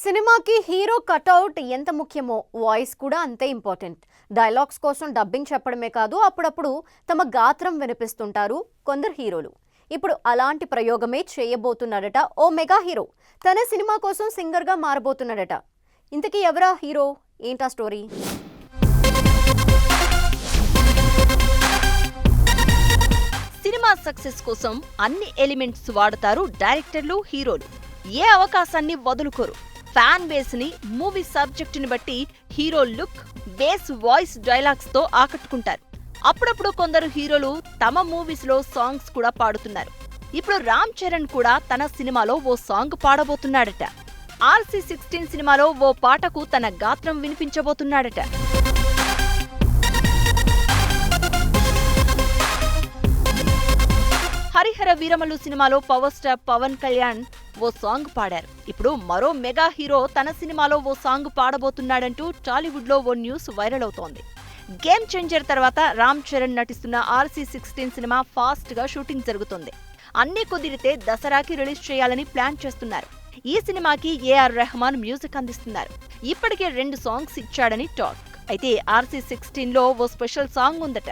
సినిమాకి hero cutout ఎంత ముఖ్యమో వాయిస్ కూడా అంతే ఇంపార్టెంట్. డైలాగ్స్ కోసం డబ్బింగ్ చెప్పడమే కాదు, అప్పుడప్పుడు తమ గాత్రం వినిపిస్తుంటారు కొందరు హీరోలు. ఇప్పుడు అలాంటి ప్రయోగమే చేయబోతున్నాడట ఓ మెగా హీరో. తన సినిమా కోసం సింగర్గా మారబోతున్నాడట. ఇంతకీ ఎవరా హీరో, ఏంటా స్టోరీ? సినిమా సక్సెస్ కోసం అన్ని ఎలిమెంట్స్ వాడతారు డైరెక్టర్లు, హీరోలు. ఏ అవకాశాన్ని వదులుకోరు. ఫ్యాన్ బేస్ ని, మూవీ సబ్జెక్ట్ ని బట్టి hero look, base voice, dialogues తో ఆకట్టుకుంటారు. అప్పుడప్పుడు కొందరు హీరోలు తమ మూవీస్ లో సాంగ్స్ కూడా పాడుతున్నారు. ఇప్పుడు రామ్ చరణ్ కూడా తన సినిమాలో ఓ సాంగ్ పాడబోతున్నాడట. RC16 సినిమాలో ఓ పాటకు తన గాత్రం వినిపించబోతున్నాడట. హరిహర వీరమల్లు సినిమాలో పవర్ స్టార్ పవన్ కళ్యాణ్ ఓ సాంగ్ పాడారు. ఇప్పుడు మరో మెగా హీరో తన సినిమాలో ఓ సాంగ్ పాడబోతున్నాడంటూ టాలీవుడ్ లో ఓ న్యూస్ వైరల్ అవుతోంది. గేమ్ చేంజర్ తర్వాత రామ్ చరణ్ నటిస్తున్న RC16 సినిమా ఫాస్ట్ గా షూటింగ్ జరుగుతోంది. అన్ని కుదిరితే దసరాకి రిలీజ్ చేయాలని ప్లాన్ చేస్తున్నారు. ఈ సినిమాకి AR రెహమాన్ మ్యూజిక్ అందిస్తున్నారు. ఇప్పటికే 2 సాంగ్స్ ఇచ్చాడని టాక్. అయితే RC16 లో ఓ స్పెషల్ సాంగ్ ఉందట.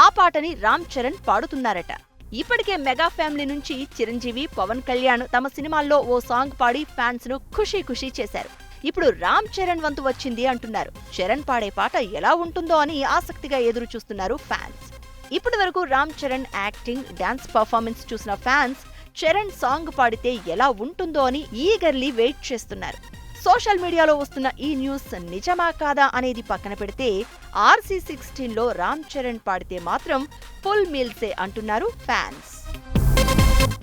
ఆ పాటని రామ్ చరణ్ పాడుతున్నారట. ఇప్పటికే మెగా ఫ్యామిలీ నుంచి చిరంజీవి, పవన్ కళ్యాణ్ తమ సినిమాల్లో ఓ సాంగ్ పాడి ఫ్యాన్స్ ను ఖుషీ చేశారు. ఇప్పుడు రామ్ చరణ్ వంతు వచ్చింది అంటున్నారు. చరణ్ పాడే పాట ఎలా ఉంటుందో అని ఆసక్తిగా ఎదురు చూస్తున్నారు ఫ్యాన్స్. ఇప్పటి వరకు Ram Charan acting, dance performance చూసిన ఫ్యాన్స్ చరణ్ సాంగ్ పాడితే ఎలా ఉంటుందో అని ఈగర్లీ వెయిట్ చేస్తున్నారు. సోషల్ మీడియాలో వస్తున్న ఈ న్యూస్ నిజమా కాదా అనేది పక్కన పెడితే RC16 లో రామ్ చరణ్ పాడితే మాత్రం ఫుల్ మీల్సే అంటున్నారు ఫ్యాన్స్.